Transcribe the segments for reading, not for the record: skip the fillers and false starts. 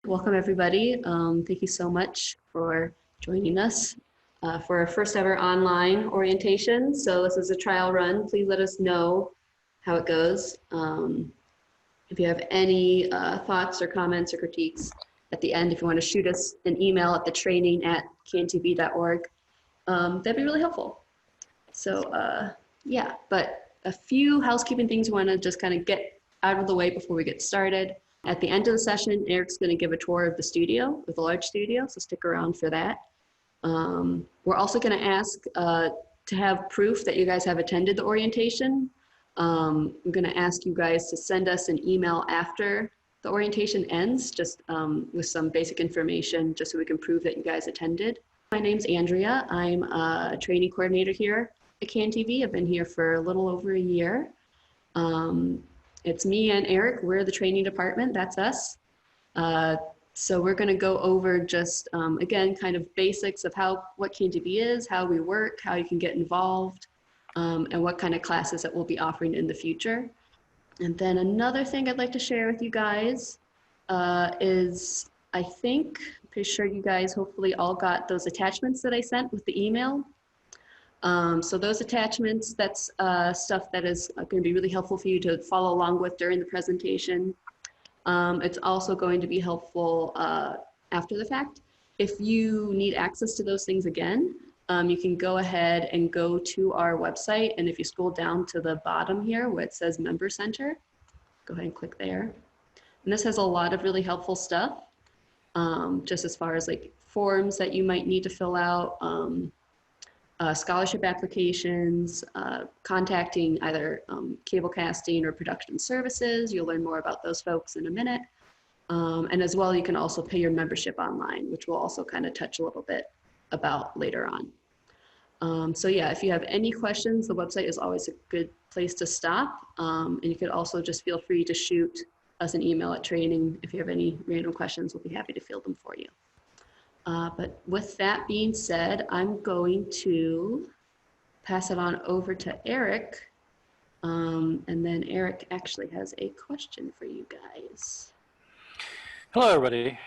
Welcome everybody. Thank you so much for joining us for our first ever online orientation. So this is a trial run. Please let us know how it goes. If you have any thoughts or comments or critiques at the end, if you want to shoot us an email at thetraining@cantv.org, that'd be really helpful. So yeah, but a few housekeeping things we want to just kind of get out of the way before we get started. At the end of the session, Eric's going to give a tour of the studio, with a large studio, so stick around for that. We're also going to ask to have proof that you guys have attended the orientation. I'm going to ask you guys to send us an email after the orientation ends, just with some basic information, just so we can prove that you guys attended. My name's Andrea. I'm a training coordinator here at CanTV. I've been here for a little over a year. It's me and Eric. We're the training department. That's us. So we're going to go over just, again, kind of basics of what CanTV is, how we work, how you can get involved, and what kind of classes that we'll be offering in the future. And then another thing I'd like to share with you guys is, I'm pretty sure you guys hopefully all got those attachments that I sent with the email. So those attachments, that's stuff that is going to be really helpful for you to follow along with during the presentation. It's also going to be helpful after the fact. If you need access to those things again, you can go ahead and go to our website, and if you scroll down to the bottom here where it says Member Center, go ahead and click there. And this has a lot of really helpful stuff, just as far as like forms that you might need to fill out, scholarship applications, contacting either cable casting or production services. You'll learn more about those folks in a minute. And as well, you can also pay your membership online, which we'll also kind of touch a little bit about later on. So yeah, if you have any questions, the website is always a good place to stop. And you could also just feel free to shoot us an email at training. If you have any random questions, we'll be happy to field them for you. But with that being said, I'm going to pass it on over to Eric. And then Eric actually has a question for you guys. Hello, everybody.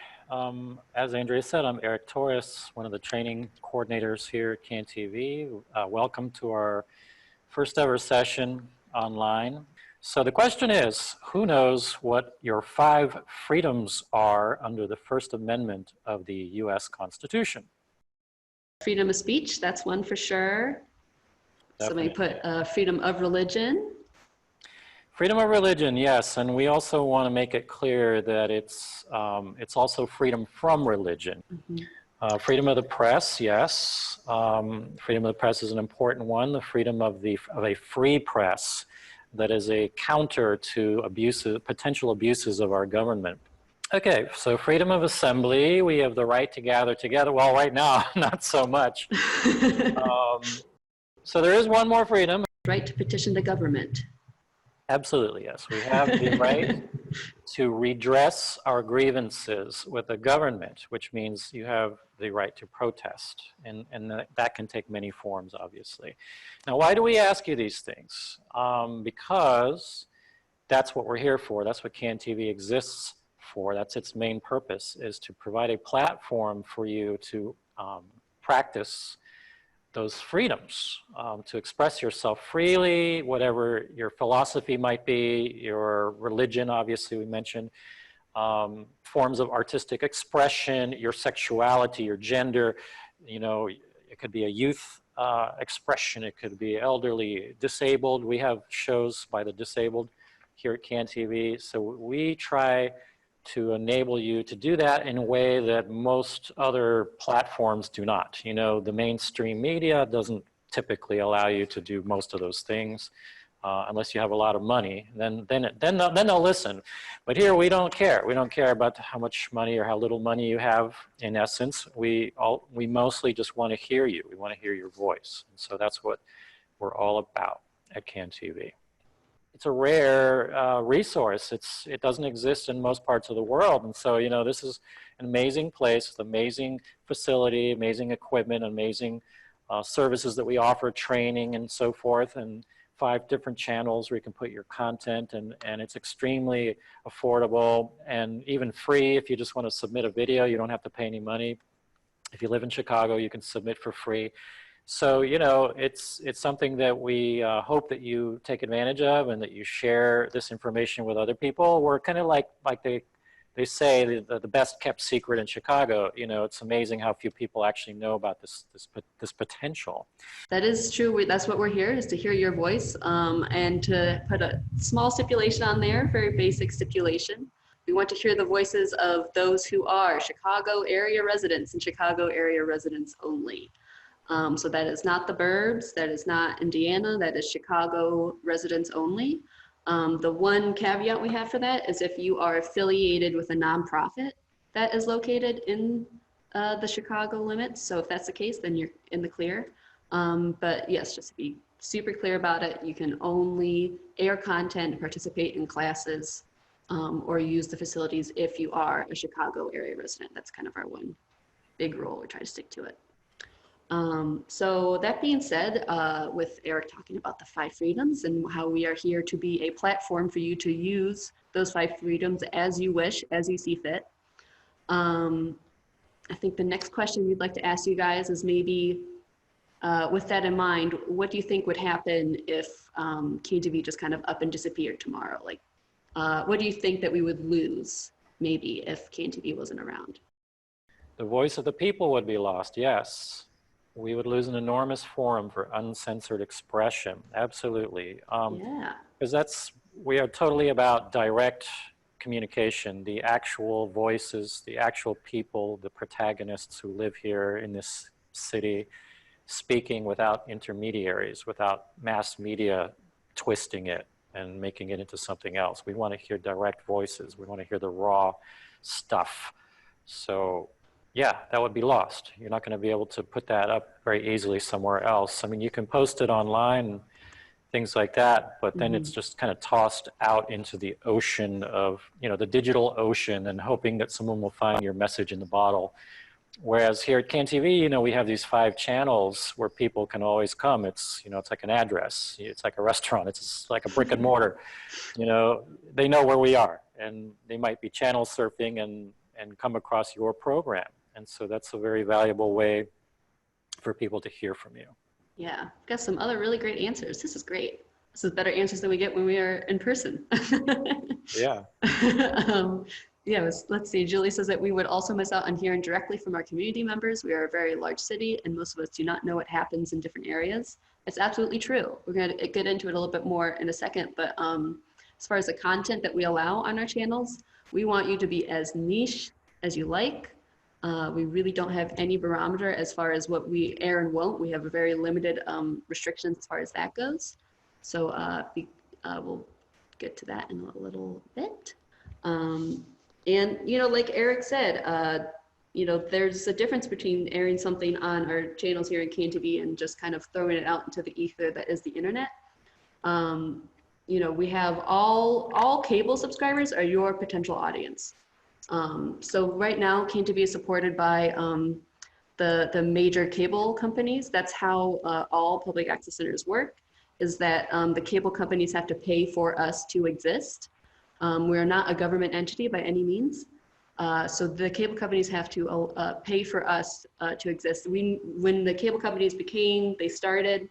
As Andrea said, I'm Eric Torres, one of the training coordinators here at CanTV. Welcome to our first ever session online. So the question is, who knows what your 5 freedoms are under the First Amendment of the U.S. Constitution? Freedom of speech, that's one for sure. Definitely. Somebody put freedom of religion. Freedom of religion, yes, and we also want to make it clear that it's also freedom from religion. Mm-hmm. Freedom of the press, yes. Freedom of the press is an important one. The freedom of a free press that is a counter to potential abuses of our government. Okay, so freedom of assembly, we have the right to gather together. Well, right now, not so much. So there is one more freedom. Right to petition the government. Absolutely, yes. We have the right to redress our grievances with the government, which means you have the right to protest. And that can take many forms, obviously. Now, why do we ask you these things? Because that's what we're here for. That's what CanTV exists for. That's its main purpose, is to provide a platform for you to practice those freedoms, to express yourself freely, whatever your philosophy might be, your religion, obviously we mentioned, forms of artistic expression, your sexuality, your gender, you know, it could be a youth expression, it could be elderly, disabled. We have shows by the disabled here at CanTV, so we try to enable you to do that in a way that most other platforms do not. You know, the mainstream media doesn't typically allow you to do most of those things unless you have a lot of money. Then they'll listen. But here we don't care. We don't care about how much money or how little money you have. In essence, we mostly just want to hear you. We want to hear your voice. And so that's what we're all about at CanTV. It's a rare resource. It doesn't exist in most parts of the world. And so, you know, this is an amazing place with amazing facility, amazing equipment, amazing services that we offer, training and so forth. And 5 different channels where you can put your content, and it's extremely affordable and even free. If you just want to submit a video, you don't have to pay any money. If you live in Chicago, you can submit for free. So, you know, it's something that we hope that you take advantage of and that you share this information with other people. We're kind of like they say, the best kept secret in Chicago. You know, it's amazing how few people actually know about this potential. That is true. That's what we're here, is to hear your voice, and to put a small stipulation on there, very basic stipulation. We want to hear the voices of those who are Chicago area residents and Chicago area residents only. So that is not the burbs, that is not Indiana, that is Chicago residents only. The one caveat we have for that is if you are affiliated with a nonprofit that is located in the Chicago limits. So if that's the case, then you're in the clear. But yes, just to be super clear about it, you can only air content, participate in classes, or use the facilities if you are a Chicago area resident. That's kind of our one big rule. We try to stick to it. So that being said, with Eric talking about the 5 freedoms and how we are here to be a platform for you to use those 5 freedoms as you wish, as you see fit. I think the next question we'd like to ask you guys is maybe, with that in mind, what do you think would happen if KTV just kind of up and disappeared tomorrow? Like, what do you think that we would lose maybe if KTV wasn't around? The voice of the people would be lost, yes. We would lose an enormous forum for uncensored expression, absolutely. Yeah. Because we are totally about direct communication, the actual voices, the actual people, the protagonists who live here in this city, speaking without intermediaries, without mass media twisting it and making it into something else. We want to hear direct voices. We want to hear the raw stuff. So yeah, that would be lost. You're not going to be able to put that up very easily somewhere else. I mean, you can post it online, things like that, but then it's just kind of tossed out into the ocean of, you know, the digital ocean, and hoping that someone will find your message in the bottle. Whereas here at CanTV, you know, we have these 5 channels where people can always come. It's, you know, it's like an address. It's like a restaurant. It's like a brick and mortar. You know, they know where we are, and they might be channel surfing and come across your program. And so that's a very valuable way for people to hear from you. Yeah, got some other really great answers. This is great. This is better answers than we get when we are in person. Yeah. Yeah, let's see. Julie says that we would also miss out on hearing directly from our community members. We are a very large city, and most of us do not know what happens in different areas. It's absolutely true. We're going to get into it a little bit more in a second, but as far as the content that we allow on our channels, we want you to be as niche as you like. We really don't have any barometer as far as what we air and won't. We have a very limited restrictions as far as that goes. So we'll get to that in a little bit. And, you know, like Eric said, you know, there's a difference between airing something on our channels here in CanTV and just kind of throwing it out into the ether that is the internet. You know, we have all cable subscribers are your potential audience. So right now, CanTV is supported by the major cable companies. That's how all public access centers work, is that the cable companies have to pay for us to exist. We're not a government entity by any means. So the cable companies have to pay for us to exist. When the cable companies they started,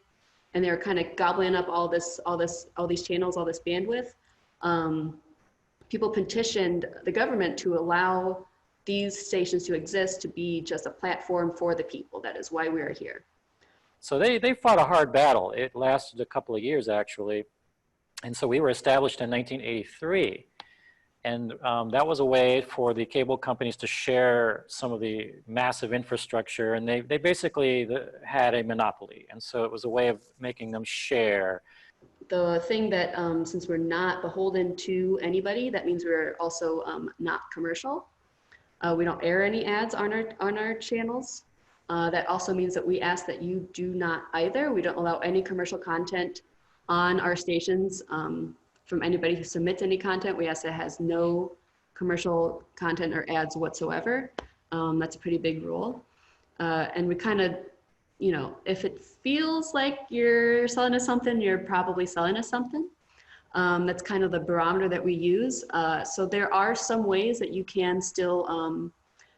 and they were kind of gobbling up all these channels, all this bandwidth. People petitioned the government to allow these stations to exist, to be just a platform for the people. That is why we are here. So they fought a hard battle. It lasted a couple of years, actually. And so we were established in 1983. And that was a way for the cable companies to share some of the massive infrastructure. And they basically had a monopoly. And so it was a way of making them share. The thing that, since we're not beholden to anybody, that means we're also not commercial. We don't air any ads on our channels. That also means that we ask that you do not either. We don't allow any commercial content on our stations from anybody who submits any content. We ask that it has no commercial content or ads whatsoever. That's a pretty big rule. And we kind of you know, if it feels like you're selling us something, you're probably selling us something. That's kind of the barometer that we use. So there are some ways that you can still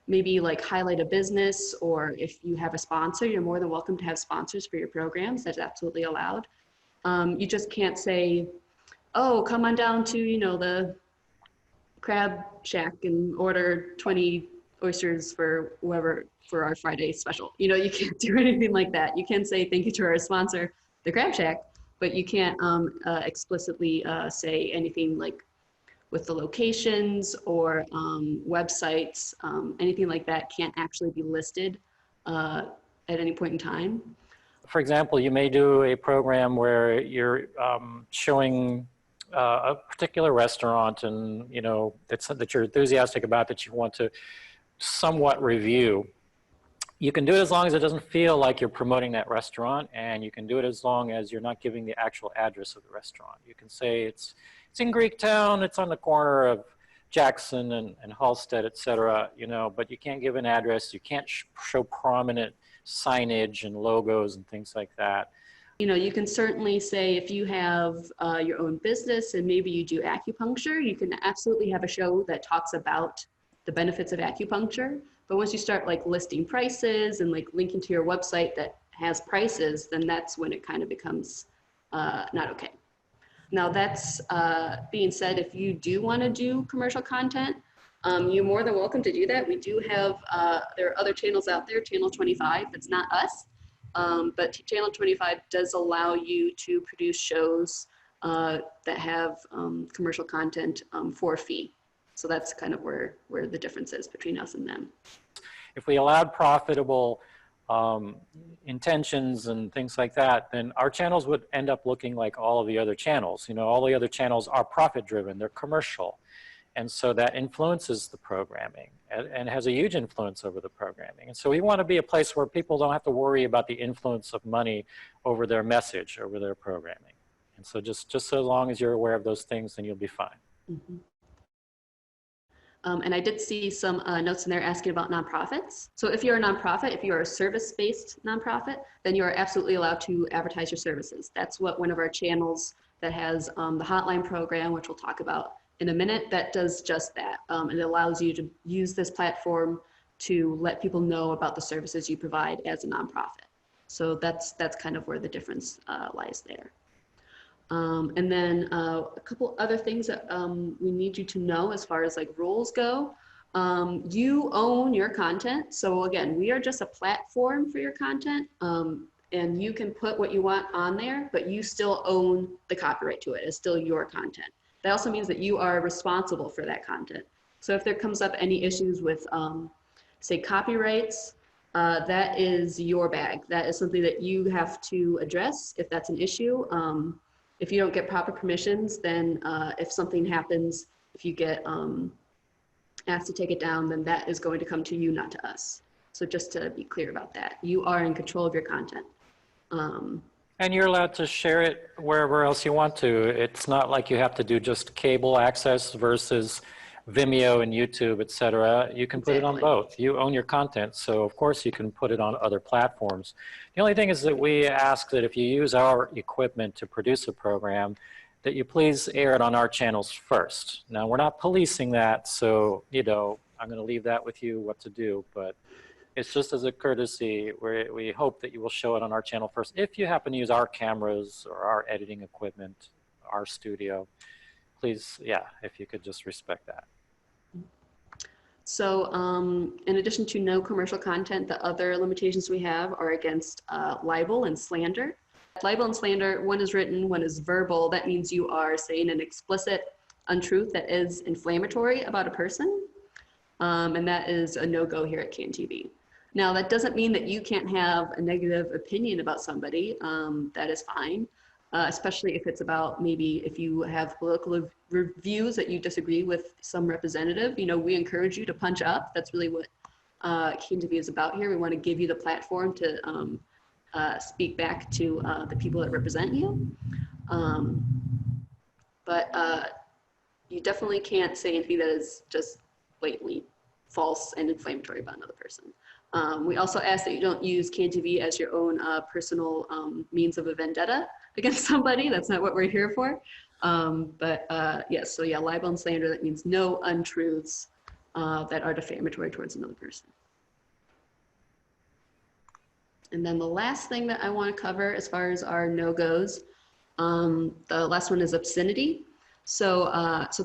maybe like highlight a business, or if you have a sponsor, you're more than welcome to have sponsors for your programs. That's absolutely allowed. You just can't say, oh, come on down to, you know, the Crab Shack and order 20 oysters for whoever for our Friday special. You know, you can't do anything like that. You can say thank you to our sponsor, the Crab Shack, but you can't explicitly say anything like with the locations or websites, anything like that can't actually be listed at any point in time. For example, you may do a program where you're showing a particular restaurant, and you know that you're enthusiastic about, that you want to somewhat review. You can do it as long as it doesn't feel like you're promoting that restaurant, and you can do it as long as you're not giving the actual address of the restaurant. You can say it's in Greektown, it's on the corner of Jackson and Halstead, et cetera, you know, but you can't give an address. You can't show prominent signage and logos and things like that. You know, you can certainly say if you have your own business and maybe you do acupuncture, you can absolutely have a show that talks about the benefits of acupuncture. But once you start like listing prices and like linking to your website that has prices, then that's when it kind of becomes not okay. Now that's being said, if you do want to do commercial content, you're more than welcome to do that. We do have, there are other channels out there, Channel 25, it's not us, but Channel 25 does allow you to produce shows that have commercial content for a fee. So that's kind of where the difference is between us and them. If we allowed profitable intentions and things like that, then our channels would end up looking like all of the other channels. You know, all the other channels are profit driven, they're commercial. And so that influences the programming and has a huge influence over the programming. And so we want to be a place where people don't have to worry about the influence of money over their message, over their programming. And so just so long as you're aware of those things, then you'll be fine. Mm-hmm. And I did see some notes in there asking about nonprofits. So if you're a nonprofit, if you're a service-based nonprofit, then you are absolutely allowed to advertise your services. That's what one of our channels that has the hotline program, which we'll talk about in a minute, that does just that. It allows you to use this platform to let people know about the services you provide as a nonprofit. So that's kind of where the difference lies there. And then a couple other things that we need you to know as far as like rules go. You own your content. So again, we are just a platform for your content, and you can put what you want on there, but you still own the copyright to it. It's still your content. That also means that you are responsible for that content. So if there comes up any issues with, say, copyrights, that is your bag. That is something that you have to address if that's an issue. If you don't get proper permissions, then if something happens, if you get asked to take it down, then that is going to come to you, not to us. So just to be clear about that, you are in control of your content. And you're allowed to share it wherever else you want to. It's not like you have to do just cable access versus Vimeo and YouTube, et cetera. You can put it on both. You own your content, so of course you can put it on other platforms. The only thing is that we ask that if you use our equipment to produce a program, that you please air it on our channels first. Now, we're not policing that, so, you know, I'm going to leave that with you what to do, but it's just as a courtesy, we hope that you will show it on our channel first. If you happen to use our cameras or our editing equipment, our studio, please, yeah, if you could just respect that. So in addition to no commercial content, the other limitations we have are against libel and slander. Libel and slander, one is written, one is verbal. That means you are saying an explicit untruth that is inflammatory about a person. And that is a no-go here at CanTV. Now, that doesn't mean that you can't have a negative opinion about somebody. That is fine, especially if it's about maybe if you have political reviews that you disagree with some representative. You know, we encourage you to punch up. That's really what CanTV is about here. We want to give you the platform to speak back to the people that represent you. But you definitely can't say anything that is just blatantly false and inflammatory about another person. We also ask that you don't use CanTV as your own personal means of a vendetta against somebody. That's not what we're here for. Yes, so yeah, libel and slander, that means no untruths that are defamatory towards another person. And then the last thing that I want to cover as far as our no-goes, the last one is obscenity. So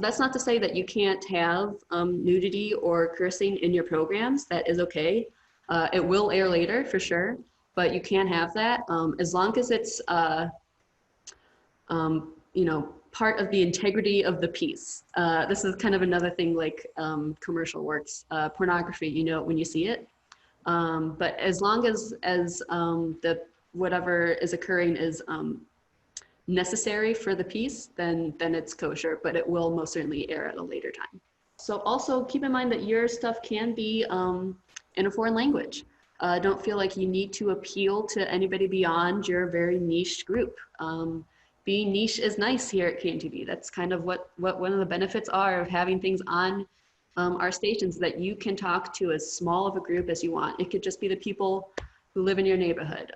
that's not to say that you can't have nudity or cursing in your programs. That is okay. It will air later for sure, but you can have that as long as it's you know, part of the integrity of the piece. This is kind of another thing like commercial works, pornography, you know it when you see it. But as long as the whatever is occurring is necessary for the piece, then it's kosher, but it will most certainly air at a later time. So also keep in mind that your stuff can be in a foreign language. Don't feel like you need to appeal to anybody beyond your very niche group. Being niche is nice here at KNTV. That's kind of what one of the benefits are of having things on our stations, that you can talk to as small of a group as you want. It could just be the people who live in your neighborhood.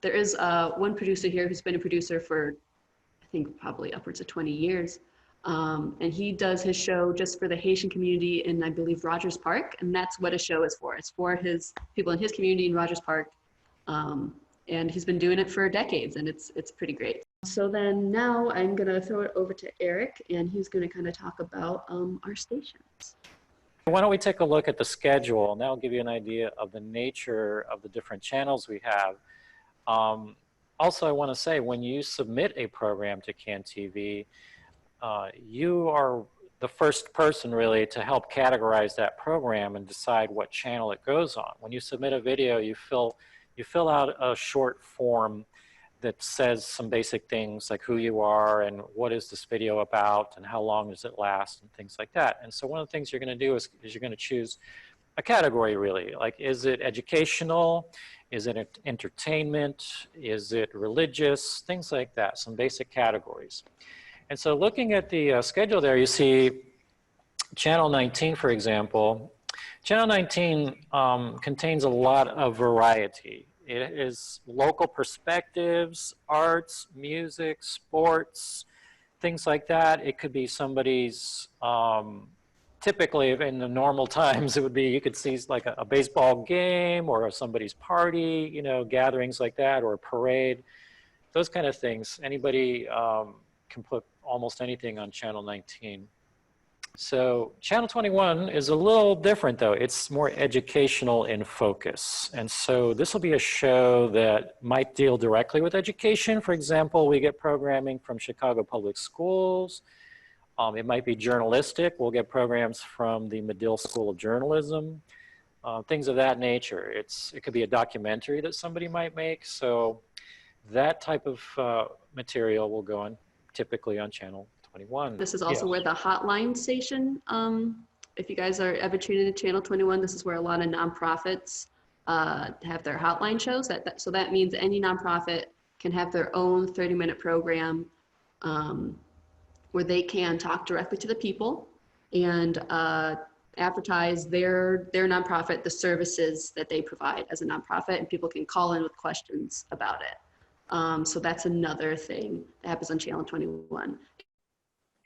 There is one producer here who's been a producer for, I think, probably upwards of 20 years. And he does his show just for the Haitian community in, I believe, Rogers Park. And that's what his show is for. It's for his people in his community in Rogers Park. And he's been doing it for decades, and it's pretty great. So then now I'm gonna throw it over to Eric, and he's gonna kind of talk about our stations. Why don't we take a look at the schedule, and that'll give you an idea of the nature of the different channels we have. Also, I want to say, when you submit a program to CanTV, you are the first person really to help categorize that program and decide what channel it goes on. When you submit a video, you fill out a short form that says some basic things like who you are and what is this video about and how long does it last and things like that. And so one of the things you're going to do is you're going to choose a category, really. Like, is it educational? Is it entertainment? Is it religious? Things like that, some basic categories. And so looking at the schedule there, you see Channel 19, for example. Channel 19 contains a lot of variety. It is local perspectives, arts, music, sports, things like that. It could be somebody's, typically in the normal times, it would be, you could see like a baseball game or somebody's party, you know, gatherings like that, or a parade, those kind of things. Anybody can put almost anything on Channel 19. So Channel 21 is a little different though. It's more educational in focus. And so this will be a show that might deal directly with education. For example, we get programming from Chicago Public Schools. It might be journalistic. We'll get programs from the Medill School of Journalism, things of that nature. It could be a documentary that somebody might make. So that type of material will go on typically on Channel 21. This is also where the hotline station, if you guys are ever tuned into Channel 21, this is where a lot of nonprofits have their hotline shows. So that means any nonprofit can have their own 30-minute program where they can talk directly to the people and advertise their nonprofit, the services that they provide as a nonprofit, and people can call in with questions about it. So that's another thing that happens on Channel 21.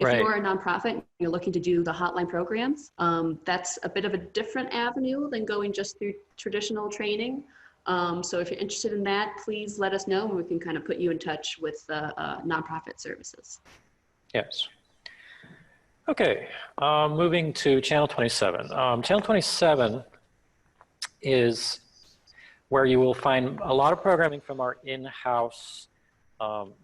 If you're a nonprofit and you're looking to do the hotline programs, that's a bit of a different avenue than going just through traditional training. So if you're interested in that, please let us know and we can kind of put you in touch with nonprofit services. Yes. Okay, moving to Channel 27. Channel 27 is where you will find a lot of programming from our in-house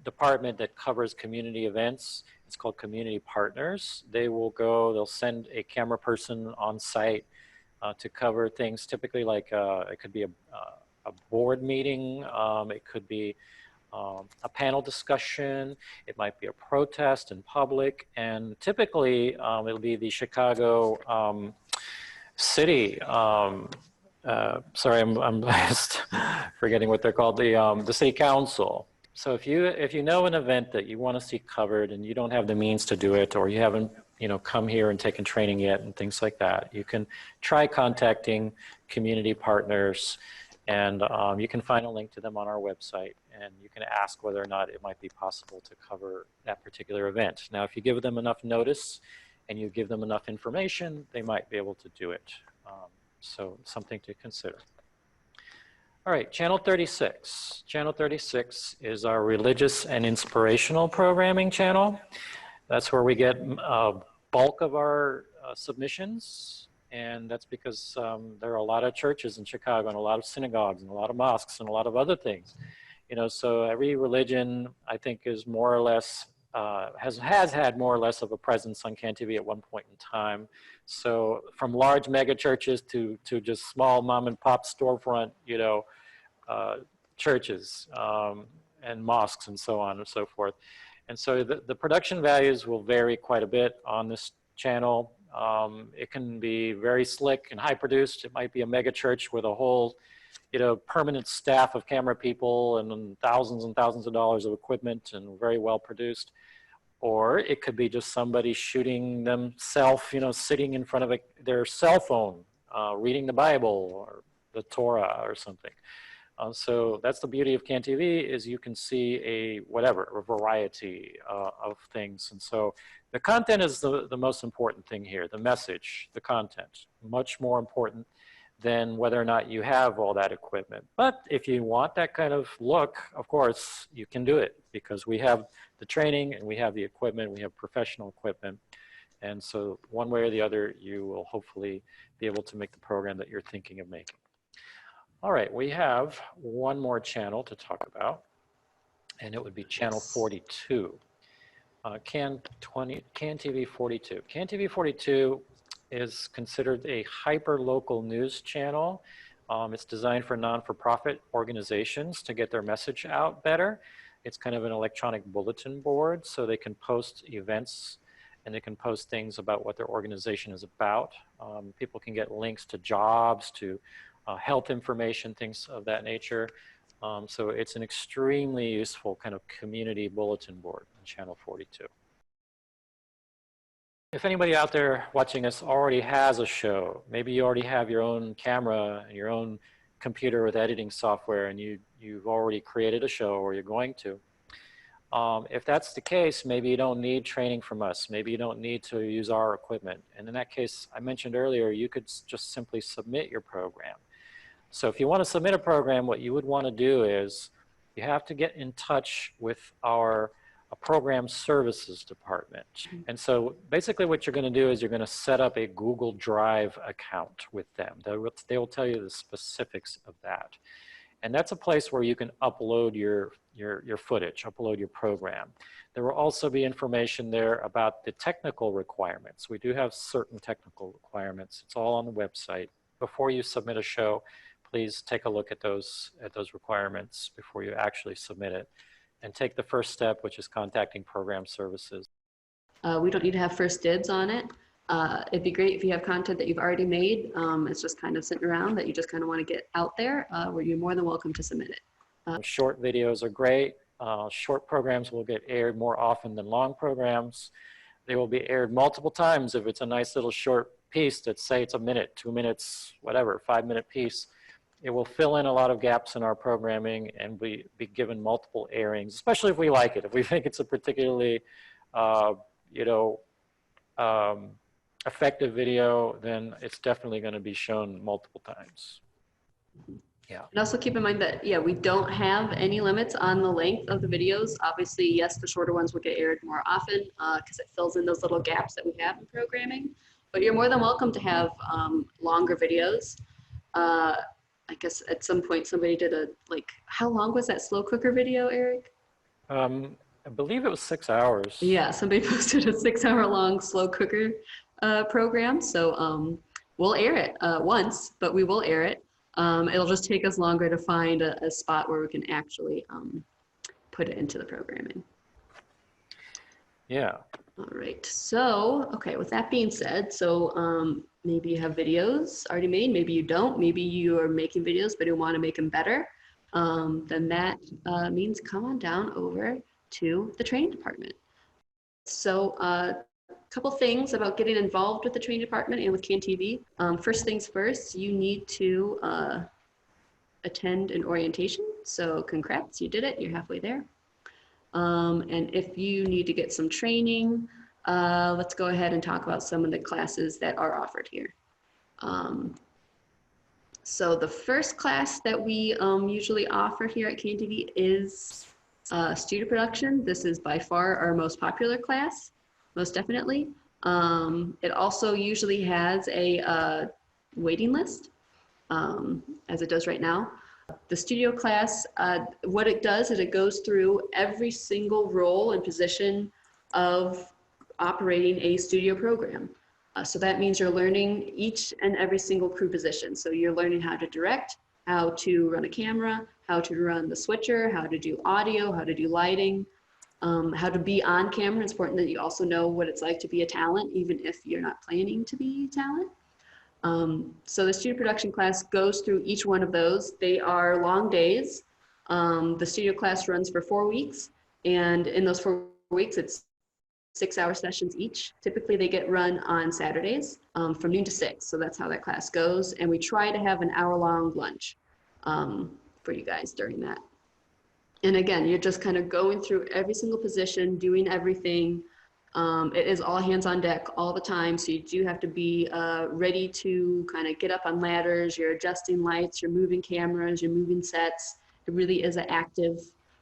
department that covers community events. It's called Community Partners. They will go, they'll send a camera person on site to cover things typically like it could be a board meeting, it could be a panel discussion, it might be a protest in public, and typically it'll be the Chicago city, sorry, I'm just forgetting what they're called, the city council. So if you know an event that you want to see covered and you don't have the means to do it, or you haven't come here and taken training yet and things like that, you can try contacting community partners, and you can find a link to them on our website, and you can ask whether or not it might be possible to cover that particular event. Now, if you give them enough notice and you give them enough information, they might be able to do it. So something to consider. All right, Channel 36. Channel 36 is our religious and inspirational programming channel. That's where we get a bulk of our submissions, and that's because there are a lot of churches in Chicago and a lot of synagogues and a lot of mosques and a lot of other things. So every religion, I think, is more or less, has had more or less of a presence on CAN-TV at one point in time. So from large mega churches to just small mom and pop storefront, churches and mosques and so on and so forth. And so the production values will vary quite a bit on this channel. It can be very slick and high produced. It might be a mega church with a whole, permanent staff of camera people and thousands of dollars of equipment and very well produced. Or it could be just somebody shooting themselves, sitting in front of their cell phone, reading the Bible or the Torah or something. So that's the beauty of CAN-TV, is you can see a variety of things. And so the content is the most important thing here, the message, the content, much more important than whether or not you have all that equipment. But if you want that kind of look, of course, you can do it, because we have the training and we have the equipment, we have professional equipment. And so one way or the other, you will hopefully be able to make the program that you're thinking of making. All right, we have one more channel to talk about, and it would be channel 42, CAN-TV 42. CAN-TV 42 is considered a hyper-local news channel. It's designed for non-for-profit organizations to get their message out better. It's kind of an electronic bulletin board, so they can post events and they can post things about what their organization is about. People can get links to jobs, to health information, things of that nature. So it's an extremely useful kind of community bulletin board on channel 42. If anybody out there watching us already has a show, maybe you already have your own camera and your own computer with editing software, and you've already created a show, or you're going to. If that's the case, maybe you don't need training from us. Maybe you don't need to use our equipment. And in that case, I mentioned earlier, you could just simply submit your program. So if you want to submit a program, what you would want to do is you have to get in touch with our program services department. And so basically what you're going to do is you're going to set up a Google Drive account with them. They will tell you the specifics of that. And that's a place where you can upload your footage, upload your program. There will also be information there about the technical requirements. We do have certain technical requirements. It's all on the website. Before you submit a show, please take a look at those requirements before you actually submit it. And take the first step, which is contacting program services. We don't need to have first dibs on it. It'd be great if you have content that you've already made. It's just kind of sitting around that you just kind of want to get out there, where you're more than welcome to submit it. Short videos are great. Short programs will get aired more often than long programs. They will be aired multiple times if it's a nice little short piece that, say, it's a minute, 2 minutes, whatever, 5-minute piece. It will fill in a lot of gaps in our programming and be given multiple airings, especially if we like it. If we think it's a particularly, effective video, then it's definitely going to be shown multiple times. Yeah. And also keep in mind that, we don't have any limits on the length of the videos. Obviously, yes, the shorter ones will get aired more often because it fills in those little gaps that we have in programming. But you're more than welcome to have longer videos. I guess at some point somebody did how long was that slow cooker video, Eric? I believe it was 6 hours. Yeah, somebody posted a 6-hour long slow cooker program. So we'll air it once, but we will air it. It'll just take us longer to find a spot where we can actually put it into the programming. Yeah. All right, so, okay, with that being said, so maybe you have videos already made, maybe you don't, maybe you are making videos but you want to make them better, then that means come on down over to the training department. So couple things about getting involved with the training department and with CAN-TV. First things first, you need to attend an orientation. So congrats, you did it, you're halfway there. And if you need to get some training, let's go ahead and talk about some of the classes that are offered here. So the first class that we usually offer here at CAN-TV is studio production. This is by far our most popular class, most definitely. It also usually has a waiting list, as it does right now. The studio class, what it does is it goes through every single role and position of operating a studio program. So that means you're learning each and every single crew position. So you're learning how to direct, how to run a camera, how to run the switcher, how to do audio, how to do lighting, how to be on camera. It's important that you also know what it's like to be a talent, even if you're not planning to be a talent. So the studio production class goes through each one of those. They are long days. The studio class runs for 4 weeks, and in those 4 weeks, it's 6-hour sessions each. Typically they get run on Saturdays from noon to 6. So that's how that class goes. And we try to have an hour-long lunch for you guys during that. And again, you're just kind of going through every single position, doing everything. It is all hands on deck all the time. So you do have to be ready to kind of get up on ladders. You're adjusting lights, you're moving cameras, you're moving sets. It really is an active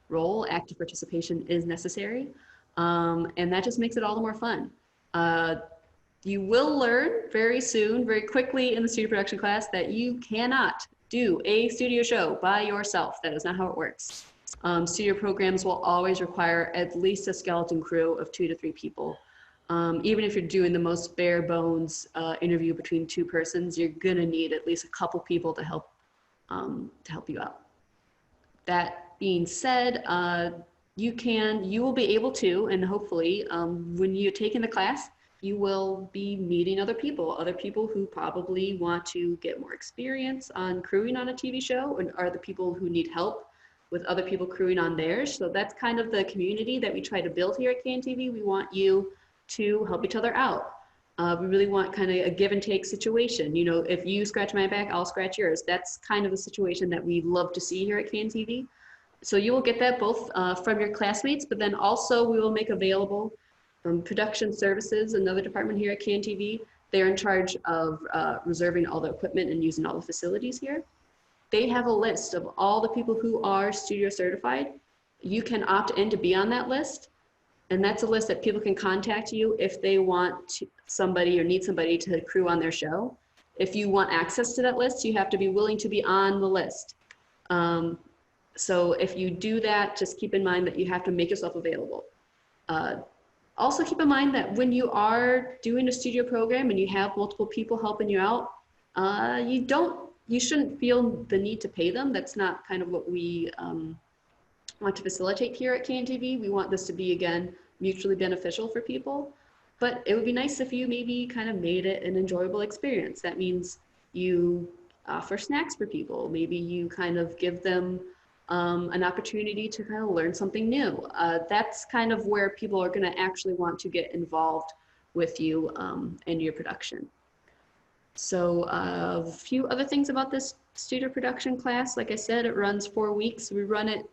role. Active participation is necessary. And that just makes it all the more fun. You will learn very soon, very quickly in the studio production class that you cannot do a studio show by yourself. That is not how it works. Studio programs will always require at least a skeleton crew of 2 to 3 people. Even if you're doing the most bare bones interview between 2 persons, you're gonna need at least a couple people to help you out. That being said, you will be able to, and hopefully when you're taking the class, you will be meeting other people who probably want to get more experience on crewing on a TV show, and are the people who need help with other people crewing on theirs. So that's kind of the community that we try to build here at CAN-TV. We want you to help each other out. We really want kind of a give and take situation. You know, if you scratch my back, I'll scratch yours. That's kind of a situation that we love to see here at CAN-TV. So you will get that both from your classmates, but then also we will make available production services, another department here at CAN-TV. They're in charge of reserving all the equipment and using all the facilities here. They have a list of all the people who are studio certified. You can opt in to be on that list. And that's a list that people can contact you if they want somebody or need somebody to crew on their show. If you want access to that list, you have to be willing to be on the list. So if you do that, just keep in mind that you have to make yourself available. Also keep in mind that when you are doing a studio program and you have multiple people helping you out, you shouldn't feel the need to pay them. That's not kind of what we want to facilitate here at CAN-TV. We want this to be, again, mutually beneficial for people. But it would be nice if you maybe kind of made it an enjoyable experience. That means you offer snacks for people. Maybe you kind of give them an opportunity to kind of learn something new. That's kind of where people are going to actually want to get involved with you in your production. So a few other things about this studio production class. Like I said, it runs 4 weeks. We run it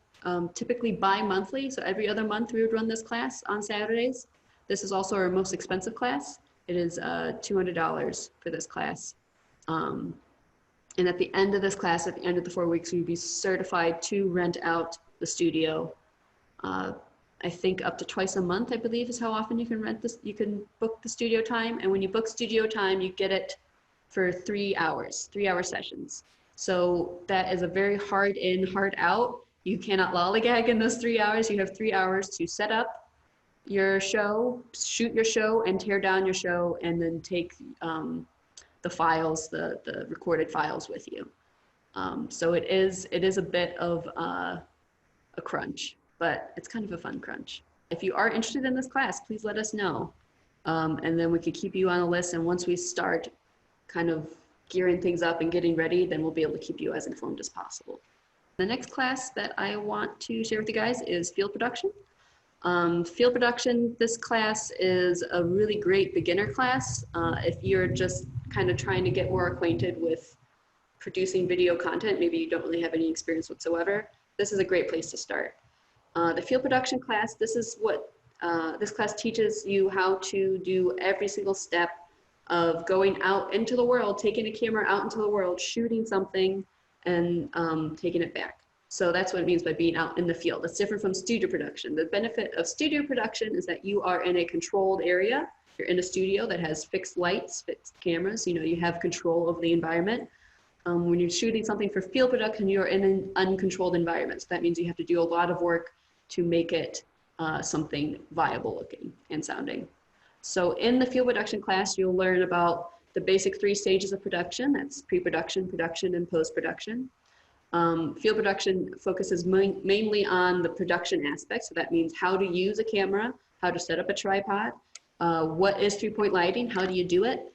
typically bi-monthly. So every other month we would run this class on Saturdays. This is also our most expensive class. It is $200 for this class. And at the end of this class, at the end of the 4 weeks, you'd be certified to rent out the studio. I think up to twice a month, I believe, is how often you can rent this. You can book the studio time. And when you book studio time, you get it for 3 hours, 3-hour sessions. So that is a very hard in, hard out. You cannot lollygag in those 3 hours. You have 3 hours to set up your show, shoot your show, and tear down your show, and then take the files, the recorded files with you. So it is a bit of a crunch, but it's kind of a fun crunch. If you are interested in this class, please let us know. And then we could keep you on the list, and once we start kind of gearing things up and getting ready, then we'll be able to keep you as informed as possible. The next class that I want to share with you guys is field production. Field production, this class is a really great beginner class. If you're just kind of trying to get more acquainted with producing video content, maybe you don't really have any experience whatsoever, this is a great place to start. The field production class, this is what this class teaches you how to do every single step of going out into the world, taking a camera out into the world, shooting something, and taking it back. So that's what it means by being out in the field. It's different from studio production. The benefit of studio production is that you are in a controlled area. You're in a studio that has fixed lights, fixed cameras. You know, you have control over the environment. When you're shooting something for field production, you're in an uncontrolled environment. So that means you have to do a lot of work to make it something viable looking and sounding. So in the field production class, you'll learn about the basic 3 stages of production. That's pre-production, production, and post-production. Field production focuses mainly on the production aspect. So that means how to use a camera, how to set up a tripod, what is 3-point lighting, how do you do it,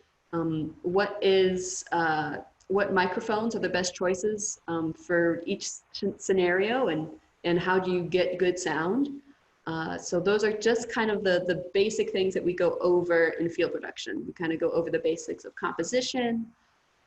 what microphones are the best choices for each scenario, and how do you get good sound. So those are just kind of the basic things that we go over in field production. We kind of go over the basics of composition,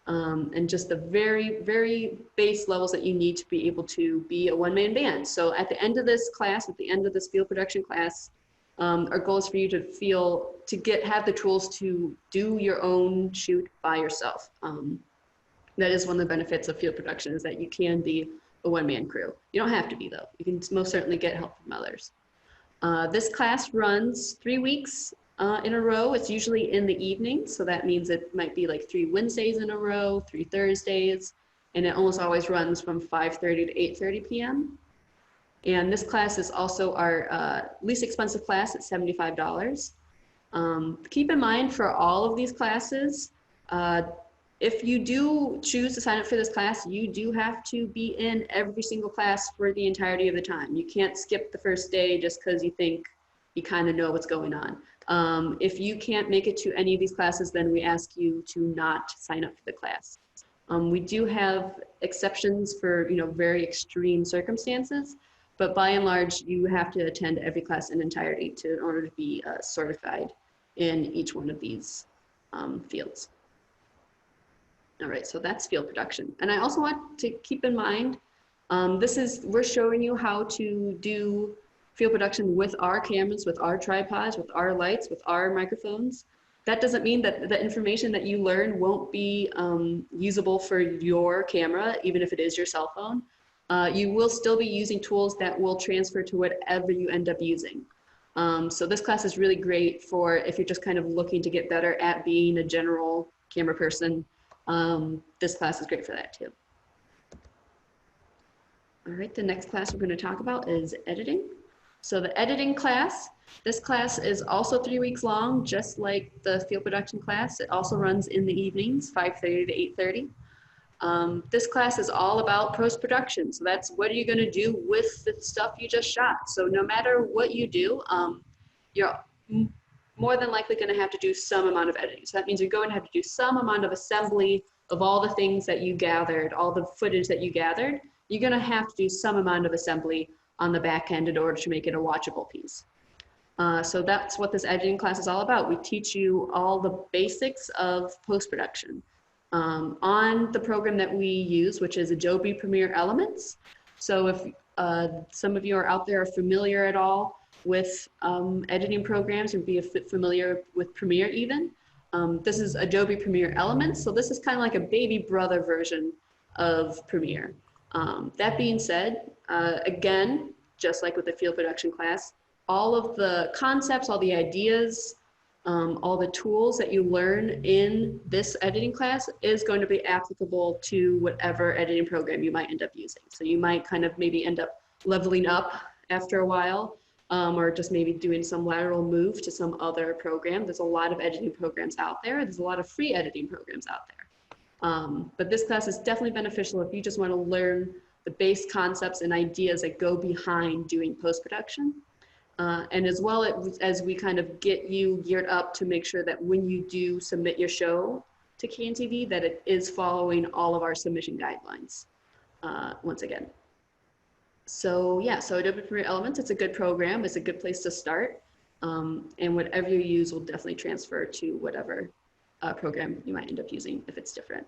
and just the very, very base levels that you need to be able to be a one-man band. So at the end of this class, at the end of this field production class, our goal is for you to have the tools to do your own shoot by yourself. That is one of the benefits of field production, is that you can be a one-man crew. You don't have to be, though. You can most certainly get help from others. This class runs 3 weeks in a row. It's usually in the evening, so that means it might be like 3 Wednesdays in a row, 3 Thursdays, and it almost always runs from 5:30 to 8:30 p.m. And this class is also our least expensive class at $75. Keep in mind, for all of these classes, if you do choose to sign up for this class, you do have to be in every single class for the entirety of the time. You can't skip the first day just because you think you kind of know what's going on. If you can't make it to any of these classes, then we ask you to not sign up for the class. We do have exceptions for very extreme circumstances, but by and large, you have to attend every class in entirety in order to be certified in each one of these fields. All right, so that's field production. And I also want to keep in mind, we're showing you how to do field production with our cameras, with our tripods, with our lights, with our microphones. That doesn't mean that the information that you learn won't be usable for your camera, even if it is your cell phone. You will still be using tools that will transfer to whatever you end up using. So this class is really great for if you're just kind of looking to get better at being a general camera person. This class is great for that too. All right, the next class we're going to talk about is editing. So the editing class, this class is also 3 weeks long, just like the field production class. It also runs in the evenings, 5:30 to 8:30. This class is all about post-production. So that's what are you going to do with the stuff you just shot. So no matter what you do, you're more than likely going to have to do some amount of editing. So that means you're going to have to do some amount of assembly of all the things that you gathered, all the footage that you gathered. You're going to have to do some amount of assembly on the back end in order to make it a watchable piece. So that's what this editing class is all about. We teach you all the basics of post-production on the program that we use, which is Adobe Premiere Elements. So if some of you are out there are familiar at all with editing programs, or be familiar with Premiere even, this is Adobe Premiere Elements. So this is kind of like a baby brother version of Premiere. That being said, again, just like with the field production class, all of the concepts, all the ideas, all the tools that you learn in this editing class is going to be applicable to whatever editing program you might end up using. So you might kind of maybe end up leveling up after a while, or just maybe doing some lateral move to some other program. There's a lot of editing programs out there. There's a lot of free editing programs out there. But this class is definitely beneficial if you just want to learn the base concepts and ideas that go behind doing post-production. And as well as we kind of get you geared up to make sure that when you do submit your show to CAN-TV, that it is following all of our submission guidelines, once again. So yeah, so Adobe Premiere Elements, it's a good program. It's a good place to start. And whatever you use will definitely transfer to whatever program you might end up using if it's different.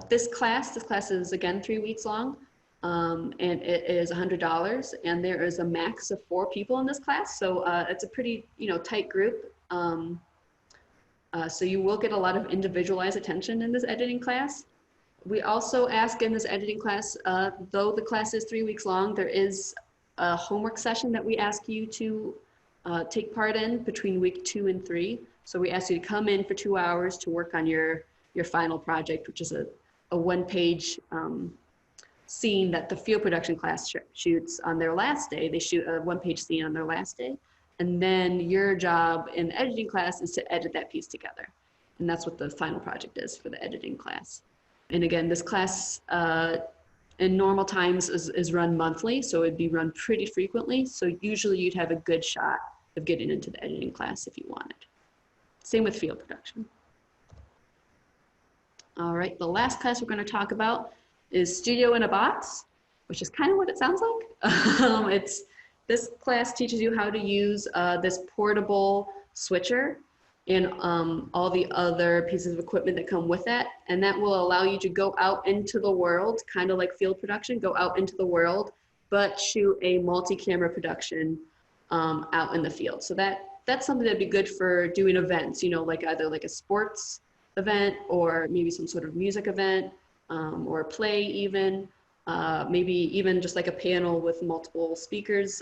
This class is again 3 weeks long, and it is $100, and there is a max of 4 people in this class. So it's a pretty, tight group. So you will get a lot of individualized attention in this editing class. We also ask in this editing class, though the class is 3 weeks long, there is a homework session that we ask you to take part in between week 2 and 3. So we ask you to come in for 2 hours to work on your final project, which is a 1-page scene that the field production class shoots on their last day. They shoot a 1-page scene on their last day. And then your job in the editing class is to edit that piece together. And that's what the final project is for the editing class. And again, this class in normal times is run monthly, so it'd be run pretty frequently. So usually you'd have a good shot of getting into the editing class if you wanted. Same with field production. All right, the last class we're going to talk about is Studio in a Box, which is kind of what it sounds like. This class teaches you how to use this portable switcher and all the other pieces of equipment that come with that. And that will allow you to go out into the world, kind of like field production, go out into the world, but shoot a multi-camera production out in the field. So that's something that'd be good for doing events, like either like a sports event or maybe some sort of music event or a play even. Maybe even just like a panel with multiple speakers.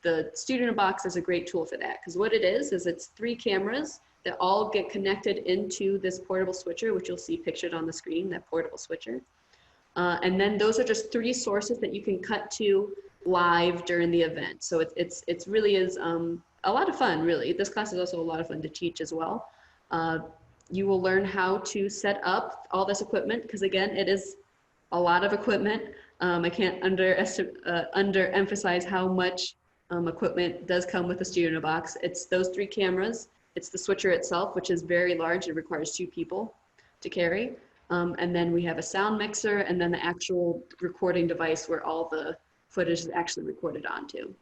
The Studio in a Box is a great tool for that, because what it is it's 3 cameras that all get connected into this portable switcher, which you'll see pictured on the screen, that portable switcher. And then those are just 3 sources that you can cut to live during the event. So it's really is a lot of fun, really. This class is also a lot of fun to teach as well. You will learn how to set up all this equipment, because again, it is a lot of equipment. I can't underemphasize how much equipment does come with the Studio in a Box. It's those 3 cameras. It's the switcher itself, which is very large. It requires 2 people to carry. And then we have a sound mixer, and then the actual recording device where all the footage is actually recorded onto.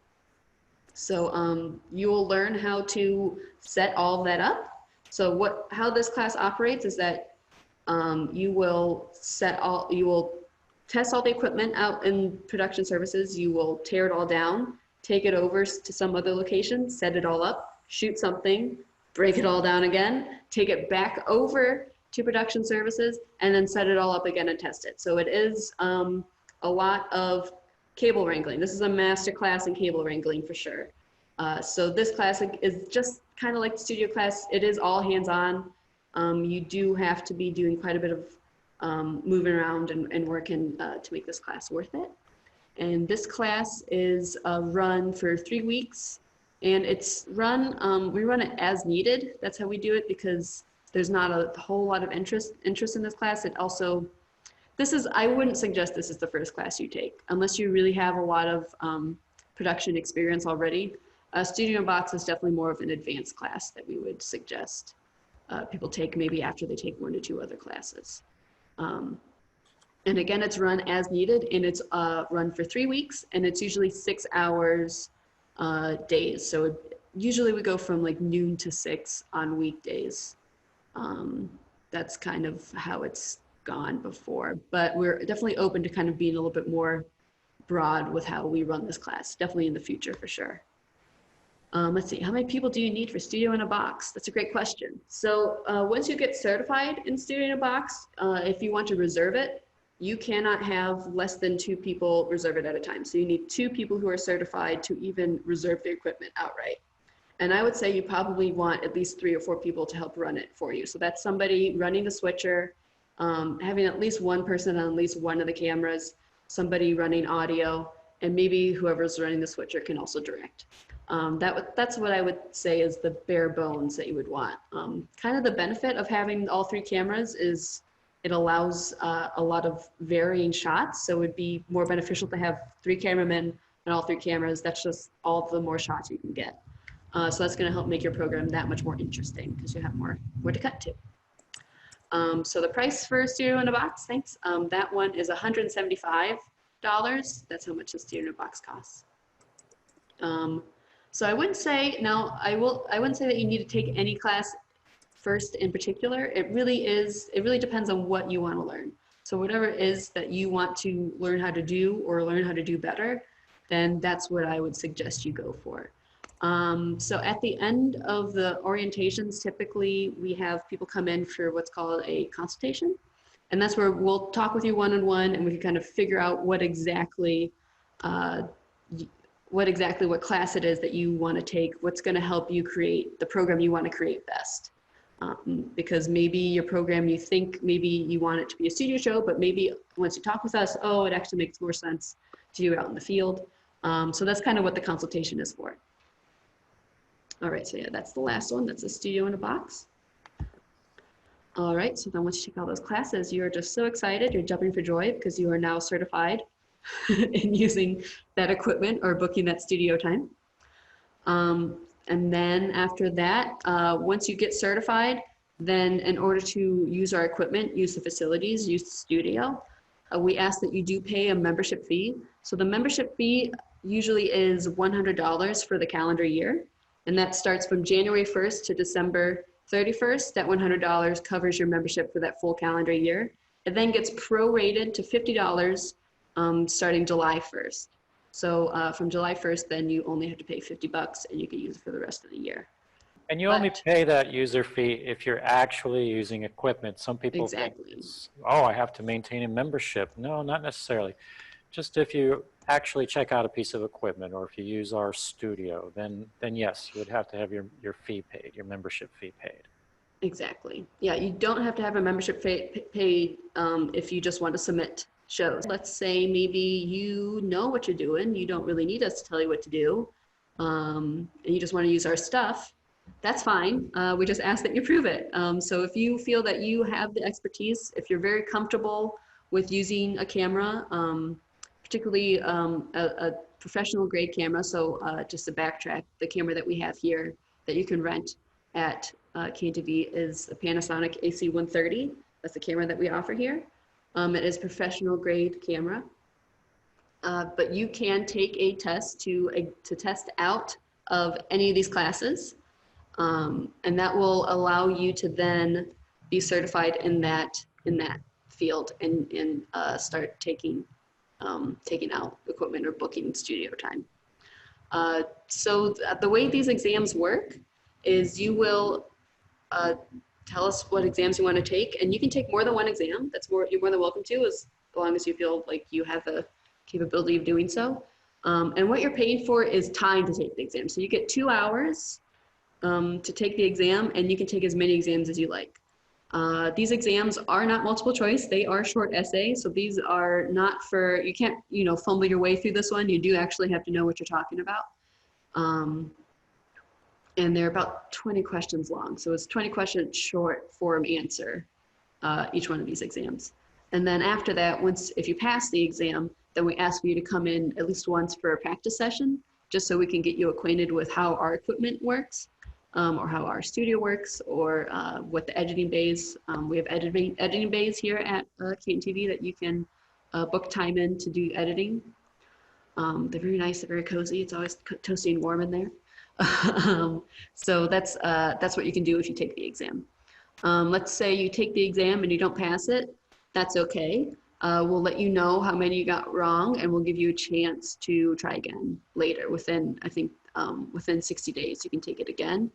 So you will learn how to set all that up. So how this class operates is that you will test all the equipment out in production services. You will tear it all down, take it over to some other location, set it all up, shoot something, break it all down again, take it back over to production services, and then set it all up again and test it. So it is a lot of cable wrangling. This is a master class in cable wrangling for sure. So this class is just kind of like the studio class. It is all hands-on. You do have to be doing quite a bit of moving around and working to make this class worth it. And this class is run for 3 weeks, and it's run, we run it as needed. That's how we do it, because there's not a whole lot of interest in this class. It also, I wouldn't suggest this is the first class you take, unless you really have a lot of production experience already. Studio in a Box is definitely more of an advanced class that we would suggest people take maybe after they take 1 to 2 other classes. And again, it's run as needed, and it's run for 3 weeks, and it's usually 6 hours days. So usually we go from like noon to 6 on weekdays. That's kind of how it's gone before, but we're definitely open to kind of being a little bit more broad with how we run this class, definitely in the future for sure. Let's see, how many people do you need for Studio in a Box? That's a great question. So once you get certified in Studio in a Box, if you want to reserve it, you cannot have less than 2 people reserve it at a time. So you need 2 people who are certified to even reserve the equipment outright. And I would say you probably want at least 3 or 4 people to help run it for you. So that's somebody running the switcher, having at least 1 person on at least 1 of the cameras, somebody running audio, and maybe whoever's running the switcher can also direct. That's what I would say is the bare bones that you would want. Kind of the benefit of having all 3 cameras is it allows a lot of varying shots. So it would be more beneficial to have 3 cameramen and all 3 cameras. That's just all the more shots you can get. So that's going to help make your program that much more interesting, because you have more to cut to. So the price for Studio in a Box, thanks. That one is $175. That's how much a student in a box costs. So I wouldn't say, now I wouldn't say that you need to take any class first in particular. It really depends on what you want to learn. So whatever it is that you want to learn how to do or learn how to do better, then that's what I would suggest you go for. So at the end of the orientations, typically we have people come in for what's called a consultation. And that's where we'll talk with you one-on-one and we can kind of figure out what exactly what class it is that you want to take, what's going to help you create the program you want to create best. Because maybe your program, you think maybe you want it to be a studio show, but maybe once you talk with us, oh, it actually makes more sense to do it out in the field. So that's kind of what the consultation is for. All right, so yeah, that's the last one. That's a studio in a box. All right, so then once you take all those classes, you're just so excited, you're jumping for joy because you are now certified in using that equipment or booking that studio time. And then after that, once you get certified, then in order to use our equipment, use the facilities, use the studio, we ask that you do pay a membership fee. So the membership fee usually is $100 for the calendar year. And that starts from January 1st to December 31st. That $100 covers your membership for that full calendar year. It then gets prorated to $50 starting July 1st. So from July 1st, then you only have to pay $50 and you can use it for the rest of the year. And you only pay that user fee if you're actually using equipment. Some people think, oh, I have to maintain a membership. No, not necessarily. Just if you actually check out a piece of equipment or if you use our studio, then yes, you would have to have your fee paid, your membership fee paid. Exactly. Yeah, you don't have to have a membership paid if you just want to submit shows. Let's say maybe you know what you're doing. You don't really need us to tell you what to do. And you just want to use our stuff. That's fine. We just ask that you prove it. So if you feel that you have the expertise, if you're very comfortable with using a camera, particularly a professional grade camera, so just to backtrack, the camera that we have here that you can rent at KTV is a Panasonic AC130. That's the camera that we offer here. It is professional grade camera. But you can take a test to test out of any of these classes. And that will allow you to then be certified in that field and start taking out equipment or booking studio time. So the way these exams work is you will tell us what exams you want to take, and you can take more than one exam. You're more than welcome to, as long as you feel like you have the capability of doing so. And what you're paid for is time to take the exam. So you get 2 hours to take the exam, and you can take as many exams as you like. These exams are not multiple choice. They are short essays. So these are not for, you can't, fumble your way through this one. You do actually have to know what you're talking about. And they're about 20 questions long. So it's 20 questions short form answer, each one of these exams. And then after that, if you pass the exam, then we ask for you to come in at least once for a practice session, just so we can get you acquainted with how our equipment works, or how our studio works, or what the editing bays. We have editing bays here at KTV that you can book time in to do editing. They're very nice, they're very cozy. It's always toasty and warm in there. So that's what you can do if you take the exam. Let's say you take the exam and you don't pass it. That's okay. We'll let you know how many you got wrong, and we'll give you a chance to try again later. Within 60 days, you can take it again.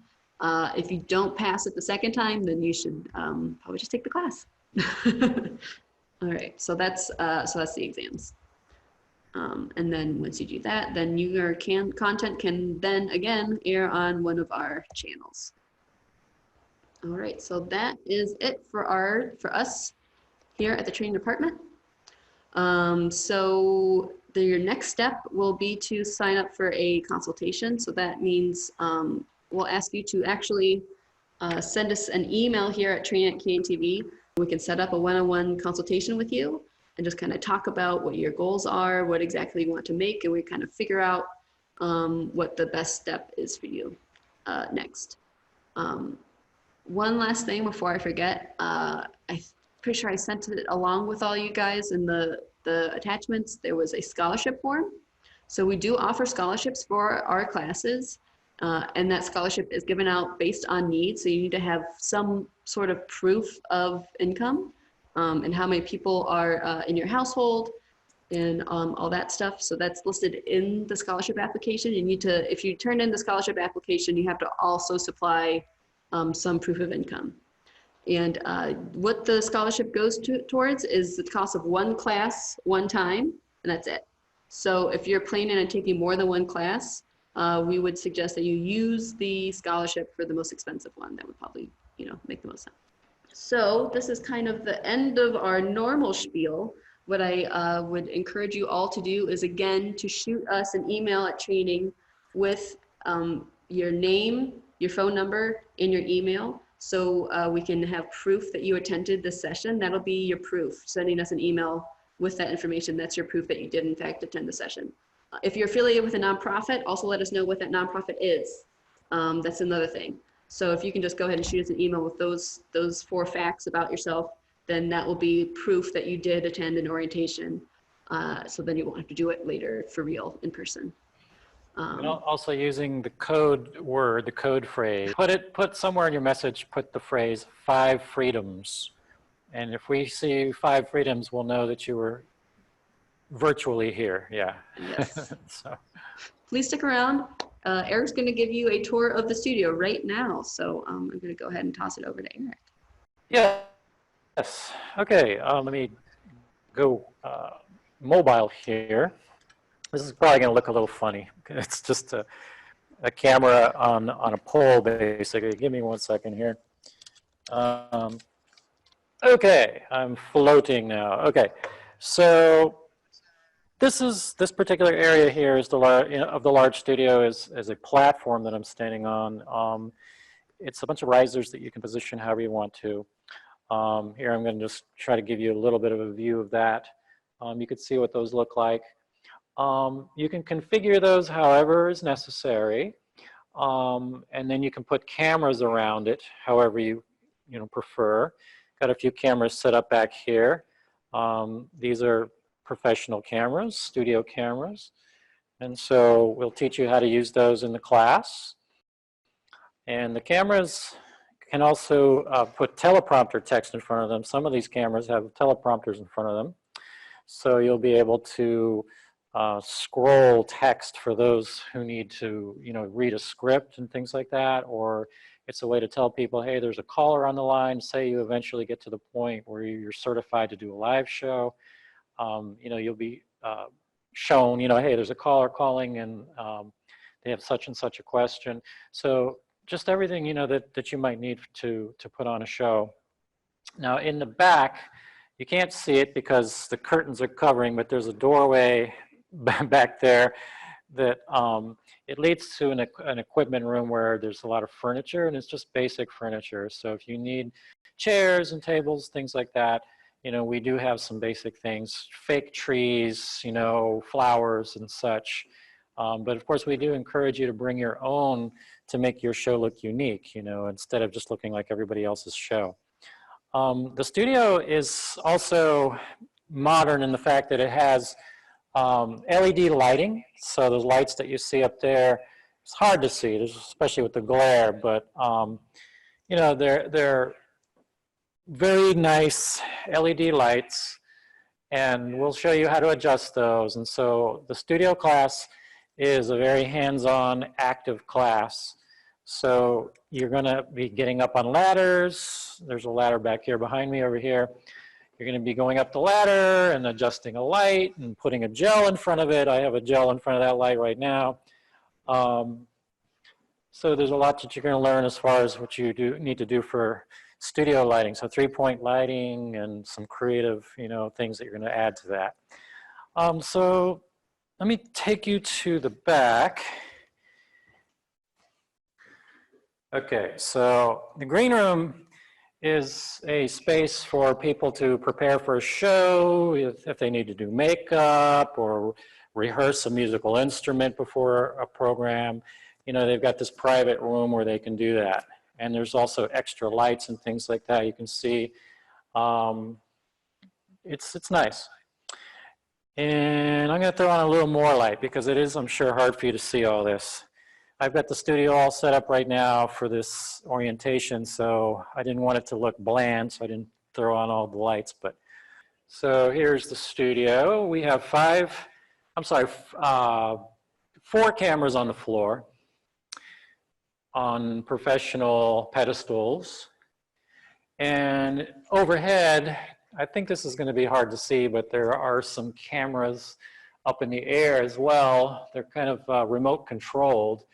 If you don't pass it the second time, then you should probably just take the class. All right, so that's the exams. And then once you do that, then your content can then again air on one of our channels. All right, so that is it for us here at the training department. So your next step will be to sign up for a consultation. So that means we'll ask you to actually send us an email here at training@KNTV. We can set up a one-on-one consultation with you and just kind of talk about what your goals are, what exactly you want to make, and we kind of figure out what the best step is for you next. One last thing before I forget, I'm pretty sure I sent it along with all you guys in the the attachments, there was a scholarship form. So we do offer scholarships for our classes, and that scholarship is given out based on need. So you need to have some sort of proof of income, and how many people are in your household, and all that stuff. So that's listed in the scholarship application. You need to, if you turn in the scholarship application, you have to also supply some proof of income. And what the scholarship goes towards is the cost of one class, one time, and that's it. So if you're planning on taking more than one class, we would suggest that you use the scholarship for the most expensive one. That would probably, make the most sense. So this is kind of the end of our normal spiel. What I would encourage you all to do is, again, to shoot us an email at training with your name, your phone number, and your email, so we can have proof that you attended this session. That'll be your proof. Sending us an email with that information, that's your proof that you did in fact attend the session. If you're affiliated with a nonprofit, also let us know what that nonprofit is. That's another thing. So if you can just go ahead and shoot us an email with those 4 facts about yourself, then that will be proof that you did attend an orientation. So then you won't have to do it later for real in person. And also using the code word, the code phrase, put somewhere in your message, put the phrase 5 freedoms. And if we see 5 freedoms, we'll know that you were virtually here, yeah. Yes. So. Please stick around. Eric's gonna give you a tour of the studio right now. So I'm gonna go ahead and toss it over to Eric. Yeah. Yes. Okay. Let me go mobile here. This is probably going to look a little funny. It's just a camera on a pole, basically. Give me 1 second here. Okay, I'm floating now. Okay, so this particular area here is of the large studio is a platform that I'm standing on. It's a bunch of risers that you can position however you want to. Here I'm going to just try to give you a little bit of a view of that. You can see what those look like. You can configure those however is necessary, and then you can put cameras around it however you prefer. Got a few cameras set up back here. These are professional cameras, studio cameras, and so we'll teach you how to use those in the class. And the cameras can also put teleprompter text in front of them. Some of these cameras have teleprompters in front of them, so you'll be able to scroll text for those who need to, read a script and things like that, or it's a way to tell people, hey, there's a caller on the line. Say you eventually get to the point where you're certified to do a live show. You'll be shown, hey, there's a caller calling and they have such and such a question. So just everything, that you might need to put on a show. Now in the back, you can't see it because the curtains are covering, but there's a doorway back there that it leads to an equipment room where there's a lot of furniture, and it's just basic furniture. So if you need chairs and tables, things like that, we do have some basic things, fake trees, flowers and such. But of course, we do encourage you to bring your own to make your show look unique, instead of just looking like everybody else's show. The studio is also modern in the fact that it has LED lighting. So those lights that you see up there, it's hard to see, especially with the glare, but they're very nice LED lights, and we'll show you how to adjust those. And so the studio class is a very hands-on, active class. So you're going to be getting up on ladders. There's a ladder back here behind me over here. You're going to be going up the ladder and adjusting a light and putting a gel in front of it. I have a gel in front of that light right now. So there's a lot that you're going to learn as far as what you need to do for studio lighting. So 3-point lighting and some creative, things that you're going to add to that. So let me take you to the back. Okay, so the green room is a space for people to prepare for a show, if they need to do makeup or rehearse a musical instrument before a program. They've got this private room where they can do that. And there's also extra lights and things like that you can see. It's nice. And I'm going to throw on a little more light because it is, I'm sure, hard for you to see all this. I've got the studio all set up right now for this orientation, so I didn't want it to look bland, so I didn't throw on all the lights. But so here's the studio. We have 4 cameras on the floor on professional pedestals. And overhead, I think this is going to be hard to see, but there are some cameras up in the air as well. They're kind of remote controlled.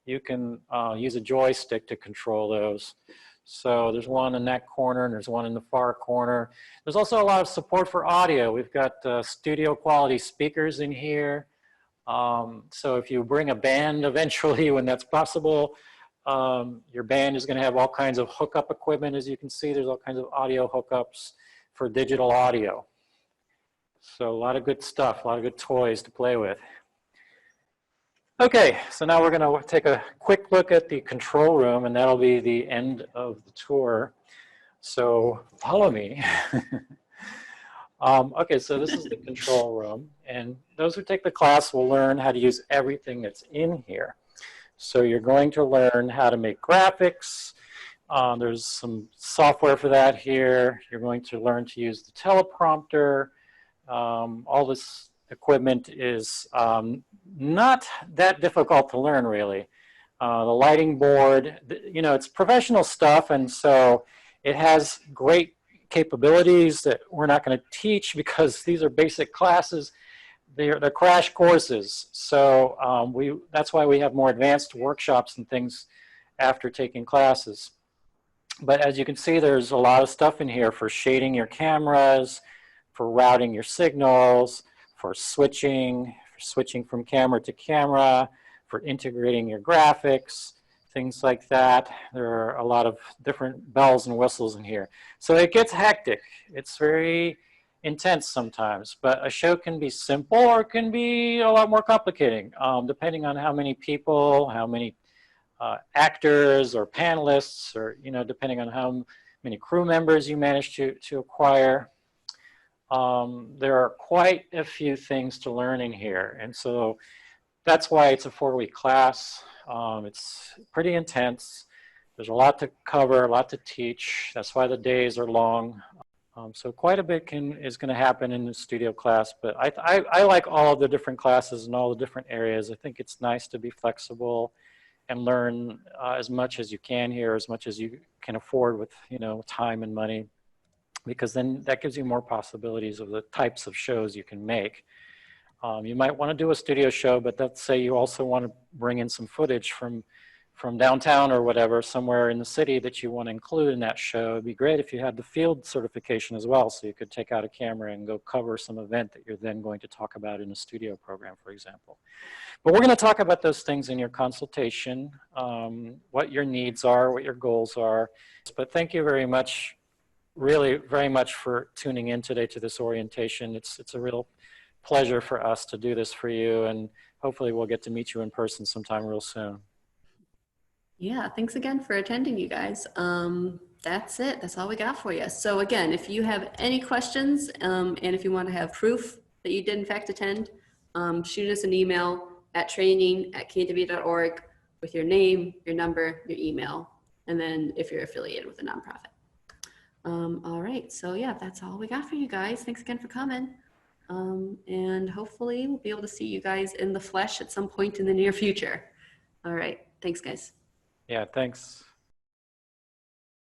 You can use a joystick to control those. So there's one in that corner and there's one in the far corner. There's also a lot of support for audio. We've got studio quality speakers in here. So if you bring a band eventually when that's possible, your band is going to have all kinds of hookup equipment. As you can see, there's all kinds of audio hookups for digital audio. So a lot of good stuff, a lot of good toys to play with. Okay, so now we're going to take a quick look at the control room, and that'll be the end of the tour. So follow me. Okay, so this is the control room, and those who take the class will learn how to use everything that's in here. So you're going to learn how to make graphics. There's some software for that here. You're going to learn to use the teleprompter. All this equipment is not that difficult to learn, really. The lighting board, you know, it's professional stuff, and so it has great capabilities that we're not going to teach because these are basic classes. They're crash courses, so that's why we have more advanced workshops and things after taking classes. But as you can see, there's a lot of stuff in here for shading your cameras, for routing your signals, for switching from camera to camera, for integrating your graphics, things like that. There are a lot of different bells and whistles in here. So it gets hectic. It's very intense sometimes, but a show can be simple or it can be a lot more complicating, depending on how many people, how many actors or panelists, or depending on how many crew members you manage to acquire. There are quite a few things to learn in here, and so that's why it's a 4-week class. It's pretty intense. There's a lot to cover, a lot to teach. That's why the days are long. So quite a bit is going to happen in the studio class, but I like all of the different classes and all the different areas. I think it's nice to be flexible and learn as much as you can here, as much as you can afford with time and money, because then that gives you more possibilities of the types of shows you can make. You might want to do a studio show, but let's say you also want to bring in some footage from downtown or whatever, somewhere in the city that you want to include in that show. It'd be great if you had the field certification as well, so you could take out a camera and go cover some event that you're then going to talk about in a studio program, for example. But we're going to talk about those things in your consultation, what your needs are, what your goals are. But thank you very much, really very much, for tuning in today to this orientation. It's a real pleasure for us to do this for you, and hopefully we'll get to meet you in person sometime real soon. Yeah, thanks again for attending, you guys. That's it. That's all we got for you. So again, if you have any questions, and if you want to have proof that you did in fact attend, shoot us an email at training@kw.org with your name, your number, your email, and then if you're affiliated with a nonprofit. All right, so yeah, that's all we got for you guys. Thanks again for coming. And hopefully we'll be able to see you guys in the flesh at some point in the near future. All right, thanks guys. Yeah, thanks.